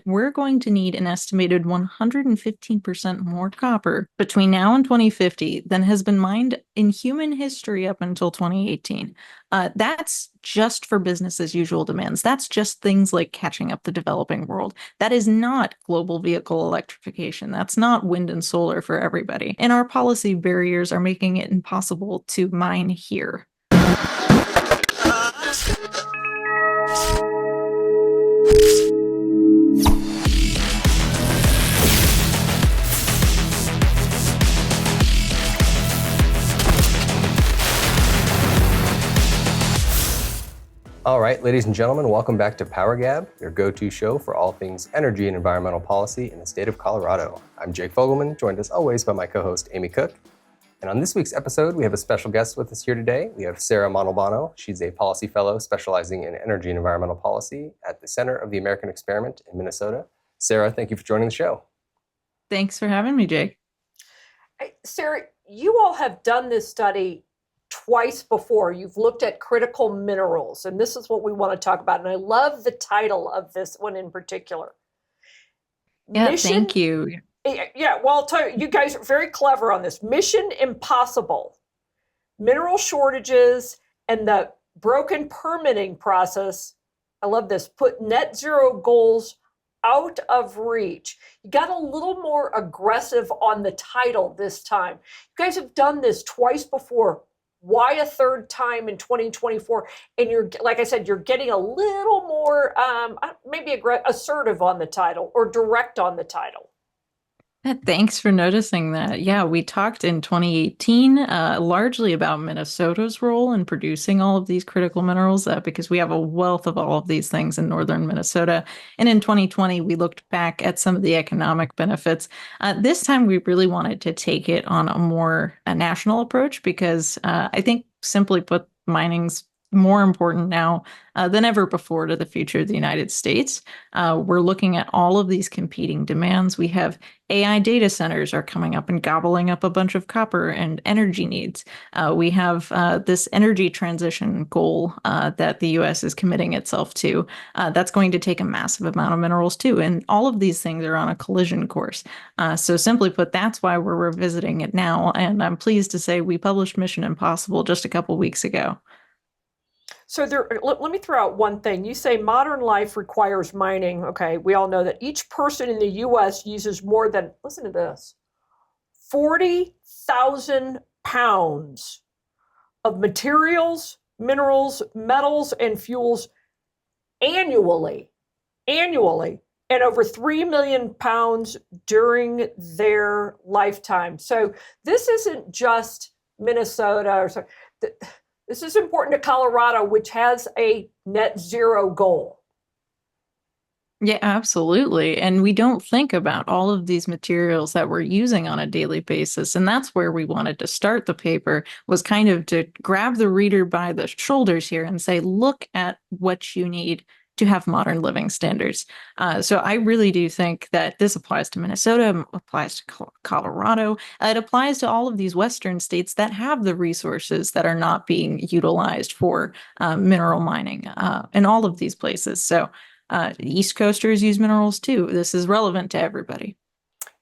we're going to need an estimated 115% more copper between now and 2050 than has been mined in human history up until 2018. That's just for business as usual demands. That's just things like catching up the developing world. That is not global vehicle electrification. That's not wind and solar for everybody. And our policy barriers are making it impossible to mine here. All right, ladies and gentlemen, welcome back to PowerGab, your go-to show for all things energy and environmental policy in the state of Colorado. I'm Jake Fogleman, joined as always by my co-host Amy Cooke. And on this week's episode, we have a special guest with us here today. We have Sarah Montalbano. She's a policy fellow specializing in energy and environmental policy at the Center of the American Experiment in Minnesota. Sarah, thank you for joining the show. Thanks for having me, Jake. Hey, Sarah, you all have done this study twice before. You've looked at critical minerals, and this is what we want to talk about. And I love the title of this one in particular. Yeah, thank you. Yeah, well, I'll tell you, you guys are very clever on this. Mission Impossible, mineral shortages, and the broken permitting process. I love this. Put net zero goals out of reach. You got a little more aggressive on the title this time. You guys have done this twice before. Why a third time in 2024? And you're, like I said, you're getting a little more maybe assertive on the title or direct on the title. Thanks for noticing that. Yeah, we talked in 2018 largely about Minnesota's role in producing all of these critical minerals because we have a wealth of all of these things in northern Minnesota. And in 2020, we looked back at some of the economic benefits. This time, we really wanted to take it on a more national approach because I think, simply put, mining's more important now than ever before to the future of the United States. We're looking at all of these competing demands. We have AI data centers are coming up and gobbling up a bunch of copper and energy needs. We have this energy transition goal that the U.S. is committing itself to. That's going to take a massive amount of minerals too. And all of these things are on a collision course. So simply put, that's why we're revisiting it now. And I'm pleased to say we published Mission Impossible just a couple weeks ago. So let me throw out one thing. You say modern life requires mining. Okay, we all know that each person in the U.S. uses more than, listen to this, 40,000 pounds of materials, minerals, metals, and fuels annually, and over 3 million pounds during their lifetime. So this isn't just Minnesota or something. This is important to Colorado, which has a net zero goal. Yeah, absolutely. And we don't think about all of these materials that we're using on a daily basis. And that's where we wanted to start the paper, was kind of to grab the reader by the shoulders here and say, look at what you need to have modern living standards. So I really do think that this applies to Minnesota, applies to Colorado. It applies to all of these Western states that have the resources that are not being utilized for mineral mining in all of these places. So East Coasters use minerals too. This is relevant to everybody.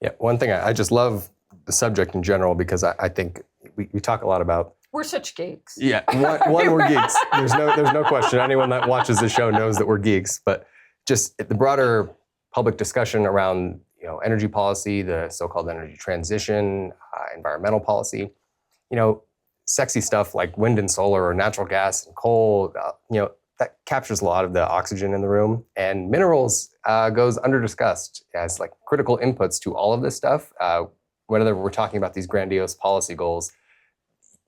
Yeah, one thing I just love the subject in general because I think we talk a lot about. We're such geeks. Yeah, one we're geeks. There's no question. Anyone that watches the show knows that we're geeks. But just the broader public discussion around energy policy, the so-called energy transition, environmental policy, sexy stuff like wind and solar or natural gas and coal, that captures a lot of the oxygen in the room. And minerals goes under-discussed as like critical inputs to all of this stuff. Whether we're talking about these grandiose policy goals,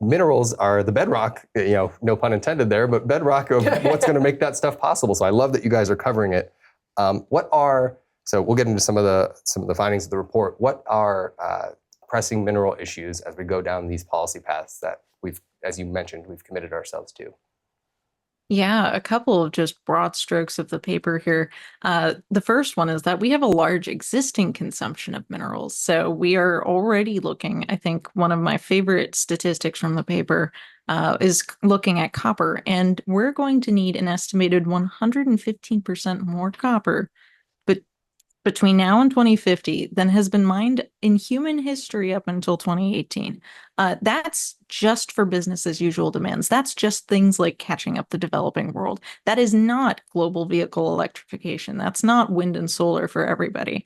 minerals are the bedrock, no pun intended there, but bedrock of what's going to make that stuff possible. So I love that you guys are covering it. So we'll get into some of the findings of the report. What are pressing mineral issues as we go down these policy paths that as you mentioned, we've committed ourselves to? Yeah, a couple of just broad strokes of the paper here. The first one is that we have a large existing consumption of minerals. So we are already looking, I think one of my favorite statistics from the paper is looking at copper, and we're going to need an estimated 115% more copper between now and 2050 than has been mined in human history up until 2018. That's just for business as usual demands. That's just things like catching up the developing world. That is not global vehicle electrification. That's not wind and solar for everybody.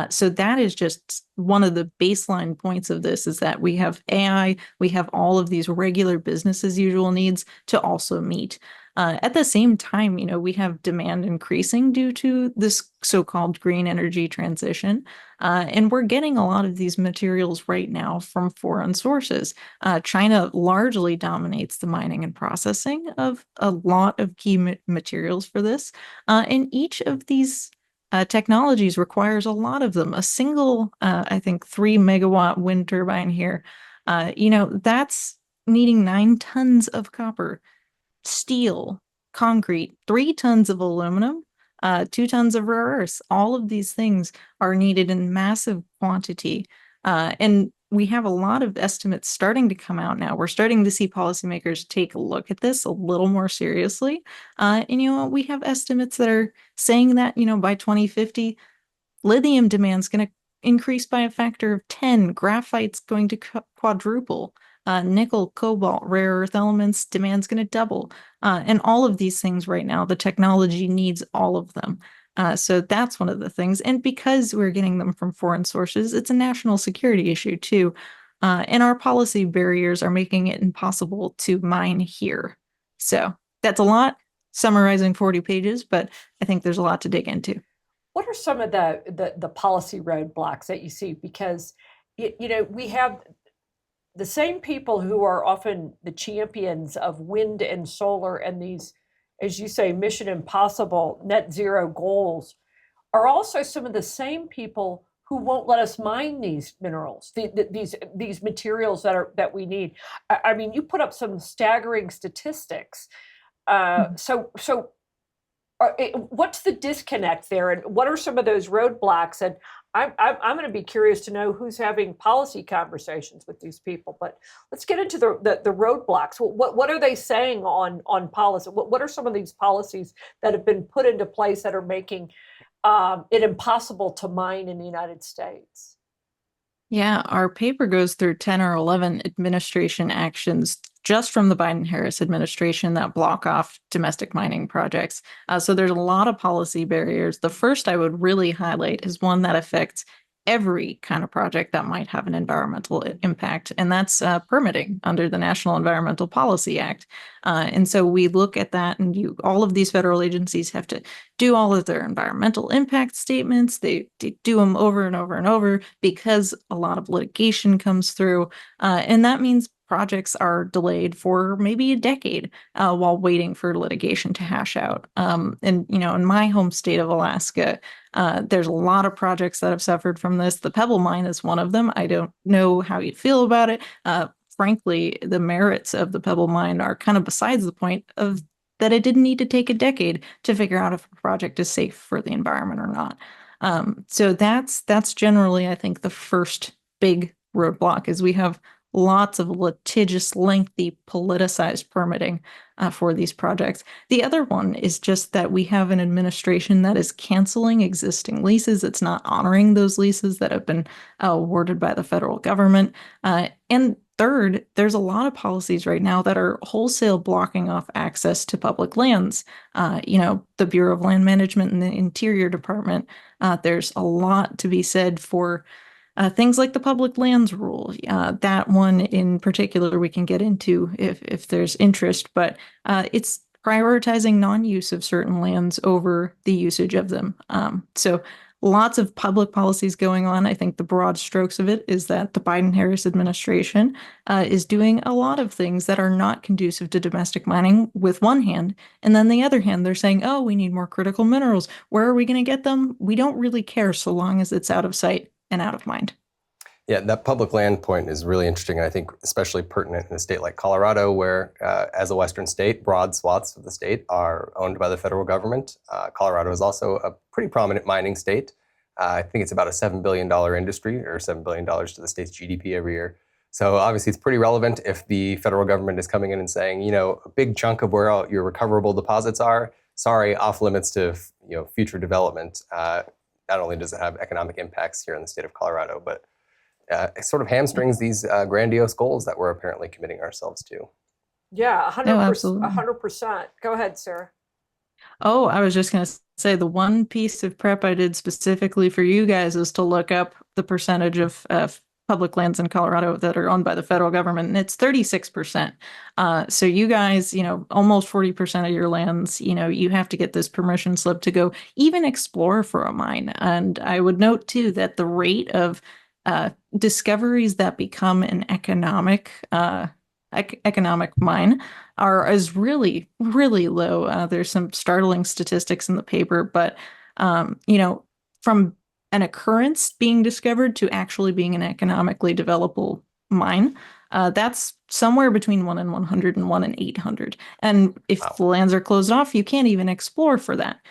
So that is just one of the baseline points of this, is that we have AI, we have all of these regular business as usual needs to also meet. At the same time, we have demand increasing due to this so-called green energy transition. And we're getting a lot of these materials right now from foreign sources. China largely dominates the mining and processing of a lot of key materials for this. And each of these technologies requires a lot of them. A single, I think, 3 megawatt wind turbine here, that's needing 9 tons of copper, steel, concrete, 3 tons of aluminum, 2 tons of rare earths. All of these things are needed in massive quantity. And we have a lot of estimates starting to come out now. We're starting to see policymakers take a look at this a little more seriously. And we have estimates that are saying that, by 2050, lithium demand is going to increase by a factor of 10. Graphite's going to quadruple. Nickel, cobalt, rare earth elements, demand's going to double. And all of these things right now, the technology needs all of them. So that's one of the things. And because we're getting them from foreign sources, it's a national security issue too. And our policy barriers are making it impossible to mine here. So that's a lot, summarizing 40 pages, but I think there's a lot to dig into. What are some of the policy roadblocks that you see? Because we have the same people who are often the champions of wind and solar and these, as you say, mission impossible net zero goals, are also some of the same people who won't let us mine these minerals, these materials that we need. I mean, you put up some staggering statistics. So what's the disconnect there, and what are some of those roadblocks? And I'm going to be curious to know who's having policy conversations with these people. But let's get into the roadblocks. What are they saying on policy? What are some of these policies that have been put into place that are making it impossible to mine in the United States? Yeah, our paper goes through 10 or 11 administration actions just from the Biden-Harris administration that block off domestic mining projects. So there's a lot of policy barriers. The first I would really highlight is one that affects every kind of project that might have an environmental impact, and that's permitting under the National Environmental Policy Act. And so we look at that, and all of these federal agencies have to do all of their environmental impact statements. They do them over and over and over because a lot of litigation comes through, and that means projects are delayed for maybe a decade while waiting for litigation to hash out. And in my home state of Alaska, there's a lot of projects that have suffered from this. The Pebble Mine is one of them. I don't know how you feel about it. Frankly, the merits of the Pebble Mine are kind of besides the point of that it didn't need to take a decade to figure out if a project is safe for the environment or not. So that's generally, I think, the first big roadblock is we have lots of litigious, lengthy, politicized permitting for these projects. The other one is just that we have an administration that is canceling existing leases. It's not honoring those leases that have been awarded by the federal government. And third, there's a lot of policies right now that are wholesale blocking off access to public lands. The Bureau of Land Management and the Interior Department, there's a lot to be said for things like the public lands rule. That one in particular we can get into if there's interest, but it's prioritizing non-use of certain lands over the usage of them. So lots of public policies going on. I think the broad strokes of it is that the Biden-Harris administration is doing a lot of things that are not conducive to domestic mining with one hand. And then the other hand, they're saying, oh, we need more critical minerals. Where are we going to get them? We don't really care so long as it's out of sight and out of mind. Yeah, that public land point is really interesting, and I think especially pertinent in a state like Colorado, where as a Western state, broad swaths of the state are owned by the federal government. Colorado is also a pretty prominent mining state. I think it's about a $7 billion industry, or $7 billion to the state's GDP every year. So obviously it's pretty relevant if the federal government is coming in and saying, a big chunk of where all your recoverable deposits are, sorry, off limits to future development. not only does it have economic impacts here in the state of Colorado, but it sort of hamstrings these grandiose goals that we're apparently committing ourselves to. Yeah, No, 100%. absolutely. 100%. Go ahead, Sarah. Oh, I was just going to say the one piece of prep I did specifically for you guys is to look up the percentage of public lands in Colorado that are owned by the federal government, and it's 36%. So you guys, almost 40% of your lands, you have to get this permission slip to go even explore for a mine. And I would note too that the rate of discoveries that become an economic mine is really, really low. There's some startling statistics in the paper, but from an occurrence being discovered to actually being an economically developable mine, that's somewhere between 1 in 100 and 1 in 800. And if Wow. the lands are closed off, you can't even explore for that.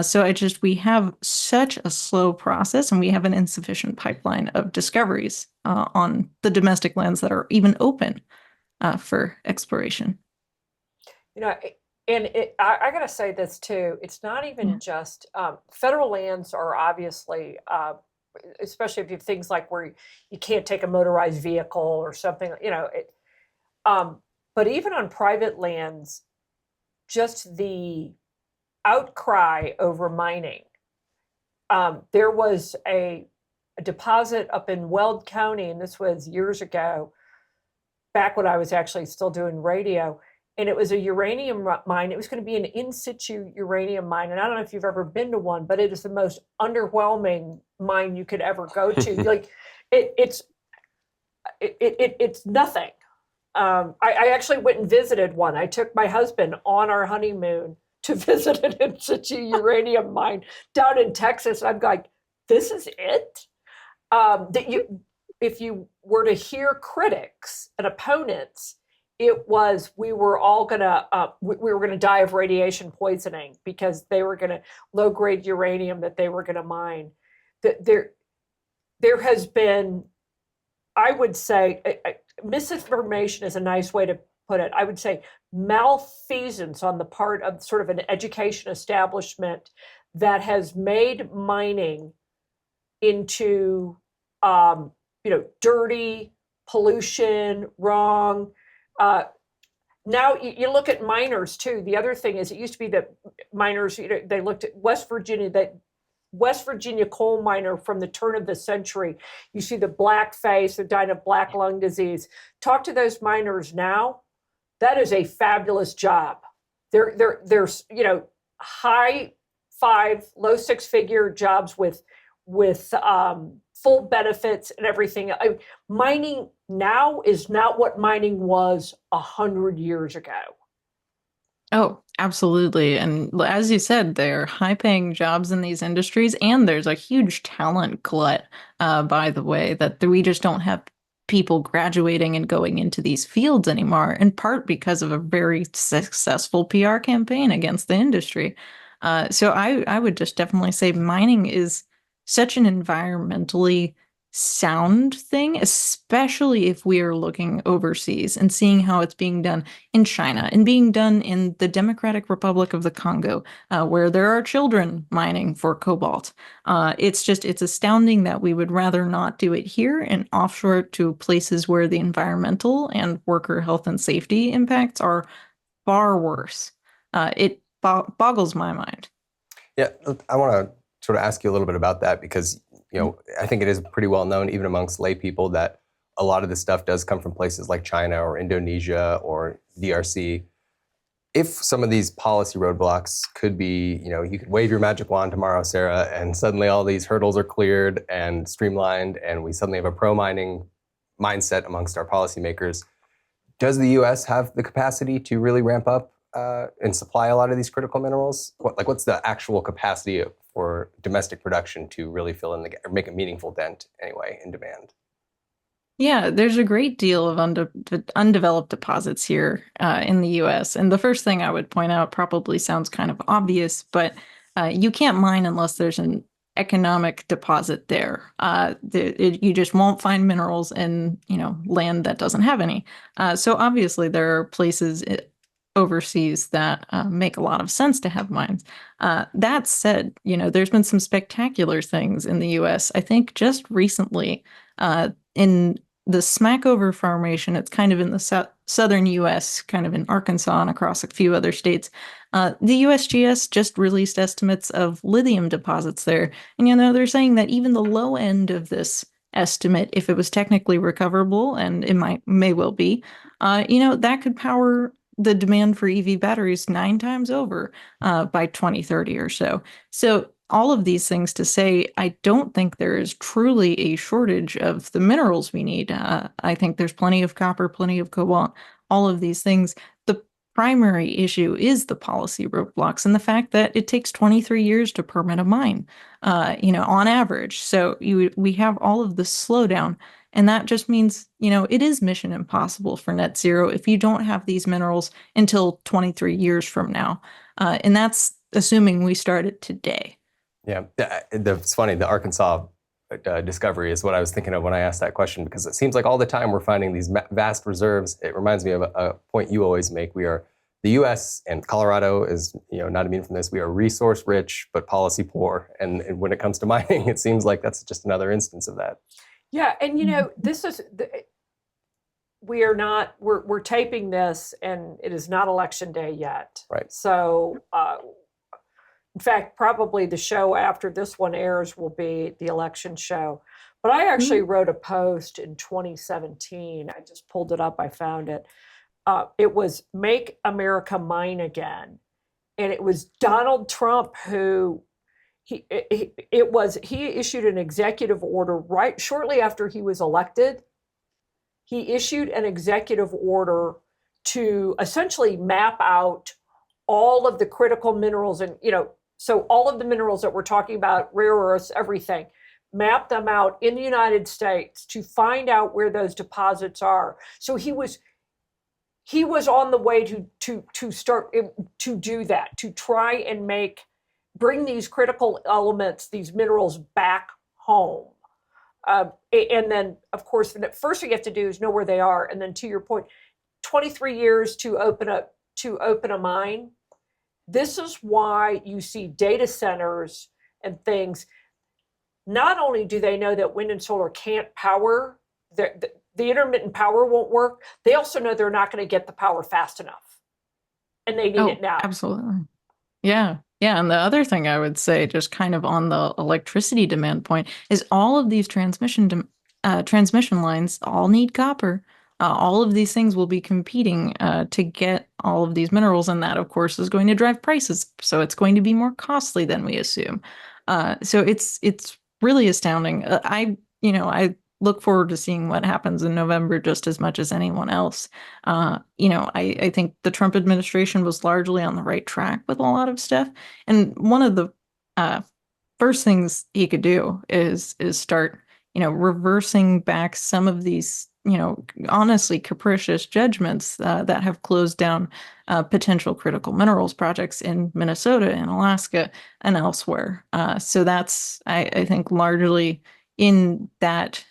So we have such a slow process, and we have an insufficient pipeline of discoveries on the domestic lands that are even open for exploration. And I got to say this too. It's not even just federal lands are obviously, especially if you have things like where you can't take a motorized vehicle or something, but even on private lands, just the outcry over mining. There was a deposit up in Weld County, and this was years ago, back when I was actually still doing radio, and it was a uranium mine. It was going to be an in situ uranium mine, and I don't know if you've ever been to one, but it is the most underwhelming mine you could ever go to. Like it's nothing. I actually went and visited one. I took my husband on our honeymoon to visit an in situ uranium mine down in Texas. I'm like, this is it. If you were to hear critics and opponents, it was we were gonna die of radiation poisoning because they were gonna low grade uranium that they were gonna mine. There has been, I would say, misinformation is a nice way to put it. I would say malfeasance on the part of sort of an education establishment that has made mining into dirty, pollution, wrong. Now you look at miners too. The other thing is, it used to be that miners, they looked at West Virginia, that West Virginia coal miner from the turn of the century. You see the black face, they're dying of black lung disease. Talk to those miners now. That is a fabulous job. There's high 5, low 6-figure jobs with full benefits and everything. Mining now is not what mining was 100 years ago. Oh, absolutely. And as you said, they're high-paying jobs in these industries, and there's a huge talent glut, by the way, that we just don't have people graduating and going into these fields anymore, in part because of a very successful PR campaign against the industry. So I would just definitely say mining is such an environmentally sound thing, especially if we are looking overseas and seeing how it's being done in China and being done in the Democratic Republic of the Congo, where there are children mining for cobalt. It's astounding that we would rather not do it here and offshore to places where the environmental and worker health and safety impacts are far worse. It boggles my mind. Yeah, I want to sort of ask you a little bit about that because, I think it is pretty well known, even amongst lay people, that a lot of this stuff does come from places like China or Indonesia or DRC. If some of these policy roadblocks could be, you could wave your magic wand tomorrow, Sarah, and suddenly all these hurdles are cleared and streamlined, and we suddenly have a pro-mining mindset amongst our policymakers. Does the U.S. have the capacity to really ramp up and supply a lot of these critical minerals? What's the actual capacity for domestic production to really fill in or make a meaningful dent anyway in demand? Yeah, there's a great deal of undeveloped deposits here in the U.S. And the first thing I would point out probably sounds kind of obvious, but you can't mine unless there's an economic deposit there. You just won't find minerals in land that doesn't have any. So obviously there are places overseas that make a lot of sense to have mines. That said, there's been some spectacular things in the U.S. I think just recently in the Smackover Formation, it's kind of in the southern U.S., kind of in Arkansas and across a few other states. The USGS just released estimates of lithium deposits there. And, they're saying that even the low end of this estimate, if it was technically recoverable, and it may well be, that could power the demand for EV batteries 9 times over by 2030 or so. So all of these things to say, I don't think there is truly a shortage of the minerals we need. I think there's plenty of copper, plenty of cobalt, all of these things. The primary issue is the policy roadblocks and the fact that it takes 23 years to permit a mine, on average. So we have all of this slowdown. And that just means, it is mission impossible for net zero if you don't have these minerals until 23 years from now. And that's assuming we started today. Yeah, it's funny, the Arkansas discovery is what I was thinking of when I asked that question, because it seems like all the time we're finding these vast reserves. It reminds me of a point you always make. The U.S. and Colorado is, not immune from this. We are resource rich, but policy poor. And when it comes to mining, it seems like that's just another instance of that. Yeah, and this is we're taping this, and it is not election day yet. Right. So, in fact, probably the show after this one airs will be the election show. But I actually wrote a post in 2017. I just pulled it up. I found it. It was "Make America Mine Again," and it was Donald Trump who. He issued an executive order right shortly after he was elected. He issued an executive order to essentially map out all of the critical minerals and, so all of the minerals that we're talking about, rare earths, everything, map them out in the United States to find out where those deposits are. So he was on the way to start to do that, to try and bring these critical elements, these minerals back home. And then, of course, the first thing you have to do is know where they are. And then to your point, 23 years to open a mine. This is why you see data centers and things. Not only do they know that wind and solar can't power, the intermittent power won't work, they also know they're not going to get the power fast enough. And they need it now. Absolutely. Yeah. Yeah. And the other thing I would say, just kind of on the electricity demand point, is all of these transmission lines all need copper. All of these things will be competing to get all of these minerals. And that, of course, is going to drive prices. So it's going to be more costly than we assume. So it's really astounding. I look forward to seeing what happens in November just as much as anyone else. I think the Trump administration was largely on the right track with a lot of stuff. And one of the first things he could do is start, reversing back some of these, honestly capricious judgments that have closed down potential critical minerals projects in Minnesota and Alaska and elsewhere. So that's, I think, largely in that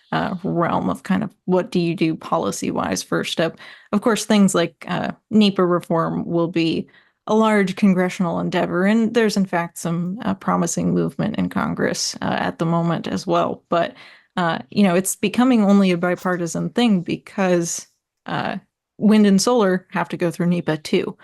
realm of kind of what do you do policy-wise first step. Of course, things like NEPA reform will be a large congressional endeavor, and there's in fact some promising movement in Congress at the moment as well. But it's becoming only a bipartisan thing because wind and solar have to go through NEPA too.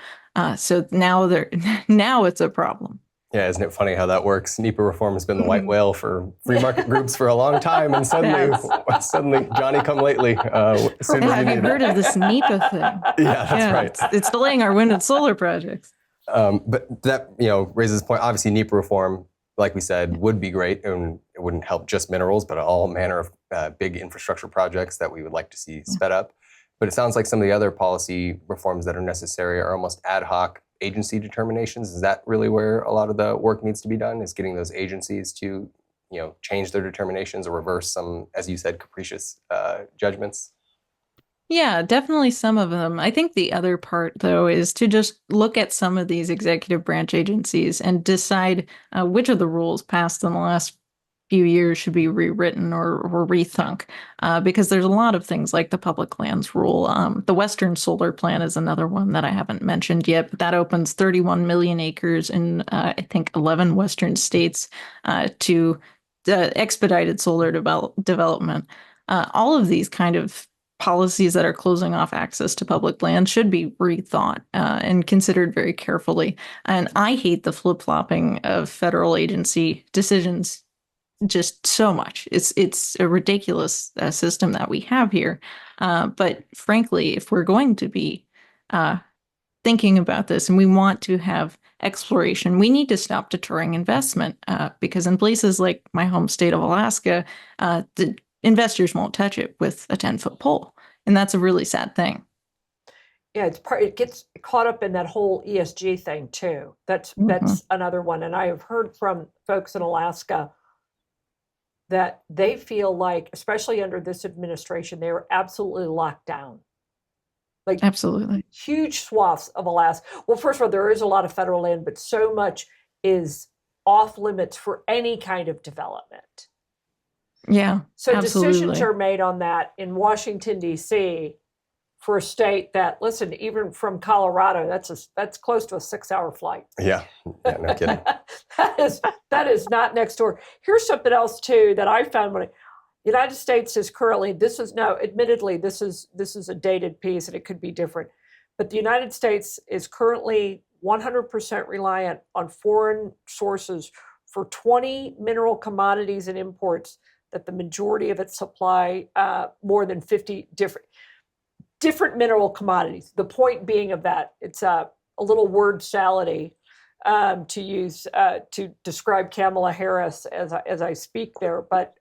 So now it's a problem. Yeah, isn't it funny how that works? NEPA reform has been the white whale for free market groups for a long time, and suddenly, Johnny come lately. Have you heard of this NEPA thing? Yeah, that's right. It's delaying our wind and solar projects. But that raises the point. Obviously, NEPA reform, like we said, would be great, and it wouldn't help just minerals, but all manner of big infrastructure projects that we would like to see sped up. But it sounds like some of the other policy reforms that are necessary are almost ad hoc agency determinations. Is that really where a lot of the work needs to be done, is getting those agencies to change their determinations or reverse some, as you said, capricious judgments? Yeah, definitely some of them. I think the other part, though, is to just look at some of these executive branch agencies and decide which of the rules passed in the last few years should be rewritten or rethunk because there's a lot of things like the public lands rule. The Western Solar Plan is another one that I haven't mentioned yet, but that opens 31 million acres in, I think, 11 Western states to expedited solar development. All of these kind of policies that are closing off access to public land should be rethought and considered very carefully. And I hate the flip-flopping of federal agency decisions just so much. It's a ridiculous system that we have here. But frankly, if we're going to be thinking about this and we want to have exploration, we need to stop deterring investment because in places like my home state of Alaska, the investors won't touch it with a 10-foot pole. And that's a really sad thing. Yeah, it gets caught up in that whole ESG thing too. That's another one. And I have heard from folks in Alaska that they feel like, especially under this administration, they were absolutely locked down. Like absolutely huge swaths of Alaska. Well, first of all, there is a lot of federal land, but so much is off limits for any kind of development. Yeah. So absolutely. Decisions are made on that in Washington, D.C. for a state that, listen, even from Colorado, that's close to a 6-hour flight. Yeah, no kidding. that is not next door. Here's something else too that I found when United States is currently, admittedly, this is a dated piece and it could be different, but the United States is currently 100% reliant on foreign sources for 20 mineral commodities and imports that the majority of its supply more than 50 different mineral commodities. The point being of that, it's a little word salady to use to describe Kamala Harris as I speak there, but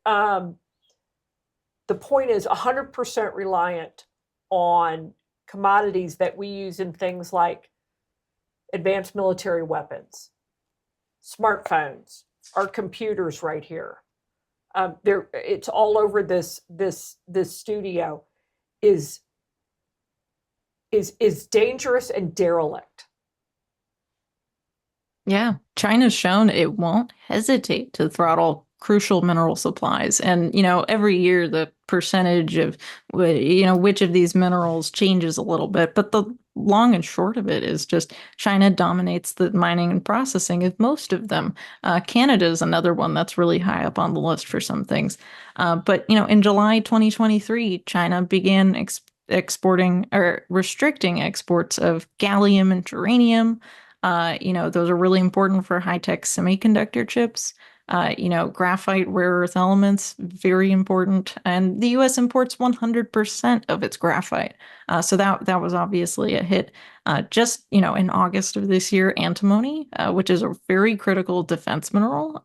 the point is 100% reliant on commodities that we use in things like advanced military weapons, smartphones, our computers right here. It's all over this studio is dangerous and derelict. Yeah, China's shown it won't hesitate to throttle crucial mineral supplies. And, every year the percentage of, which of these minerals changes a little bit. But the long and short of it is just China dominates the mining and processing of most of them. Canada is another one that's really high up on the list for some things. But, in July 2023, China began exporting or restricting exports of gallium and germanium. Those are really important for high-tech semiconductor chips. Graphite, rare earth elements, very important. And the U.S. imports 100% of its graphite. So that was obviously a hit. Just, in August of this year, antimony, which is a very critical defense mineral,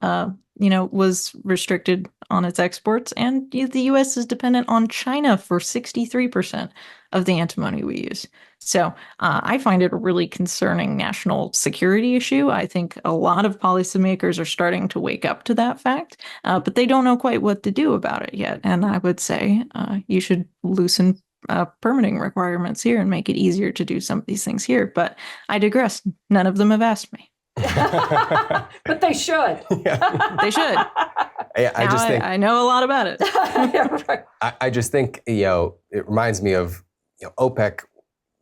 was restricted on its exports. And the U.S. is dependent on China for 63% of the antimony we use. So I find it a really concerning national security issue. I think a lot of policymakers are starting to wake up to that fact, but they don't know quite what to do about it yet. And I would say you should loosen permitting requirements here and make it easier to do some of these things here. But I digress. None of them have asked me. But they should. Yeah. They should. Yeah, I just think I know a lot about it. Yeah, right. I just think it reminds me of OPEC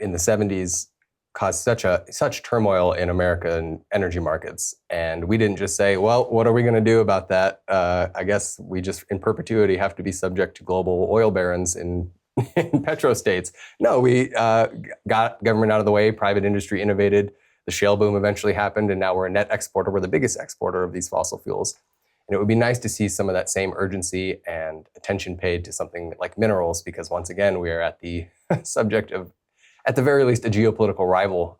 in the 70s caused such turmoil in American energy markets, and we didn't just say, well, what are we going to do about that? I guess we just in perpetuity have to be subject to global oil barons in petrostates. No, we got government out of the way, private industry innovated, the shale boom eventually happened, and now we're a net exporter. We're the biggest exporter of these fossil fuels. And it would be nice to see some of that same urgency and attention paid to something like minerals, because once again, we are at the subject of, at the very least, a geopolitical rival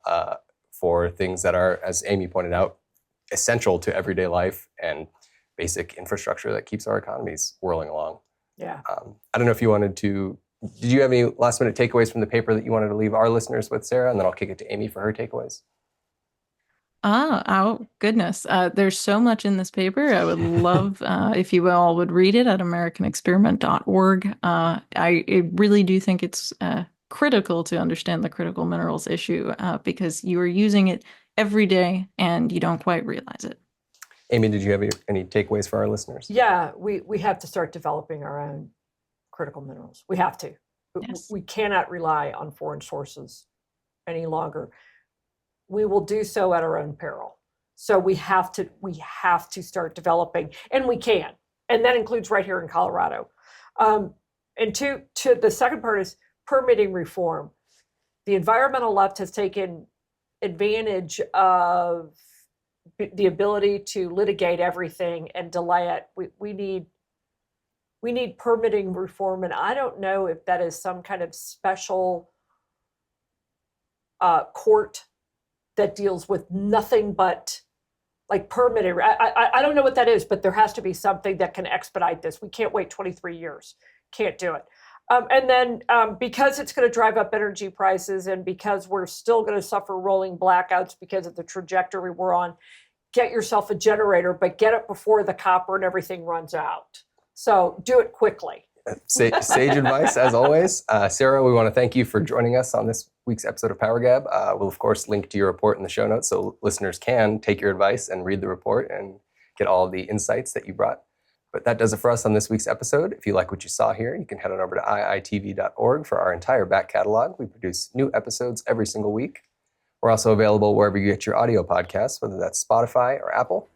for things that are, as Amy pointed out, essential to everyday life and basic infrastructure that keeps our economies whirling along. Yeah. I don't know if you wanted to, did you have any last minute takeaways from the paper that you wanted to leave our listeners with, Sarah? And then I'll kick it to Amy for her takeaways. Oh, goodness. There's so much in this paper. I would love if you all would read it at americanexperiment.org. I really do think it's critical to understand the critical minerals issue because you are using it every day and you don't quite realize it. Amy, did you have any takeaways for our listeners? Yeah, we have to start developing our own critical minerals. We have to. Yes. We cannot rely on foreign sources any longer. We will do so at our own peril. So we have to start developing, and we can. And that includes right here in Colorado. And to the second part is permitting reform. The environmental left has taken advantage of the ability to litigate everything and delay it. We need permitting reform, and I don't know if that is some kind of special court that deals with nothing but like permitting. I don't know what that is, but there has to be something that can expedite this. We can't wait 23 years. Can't do it. And then because it's going to drive up energy prices, and because we're still going to suffer rolling blackouts because of the trajectory we're on, get yourself a generator, but get it before the copper and everything runs out. So do it quickly. Sage advice, as always. Sarah, we want to thank you for joining us on this week's episode of PowerGab. We'll, of course, link to your report in the show notes so listeners can take your advice and read the report and get all the insights that you brought. But that does it for us on this week's episode. If you like what you saw here, you can head on over to iitv.org for our entire back catalog. We produce new episodes every single week. We're also available wherever you get your audio podcasts, whether that's Spotify or Apple.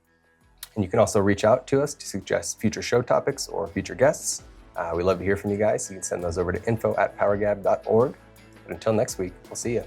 And you can also reach out to us to suggest future show topics or future guests. We love to hear from you guys. You can send those over to info@powergab.org. But until next week, we'll see you.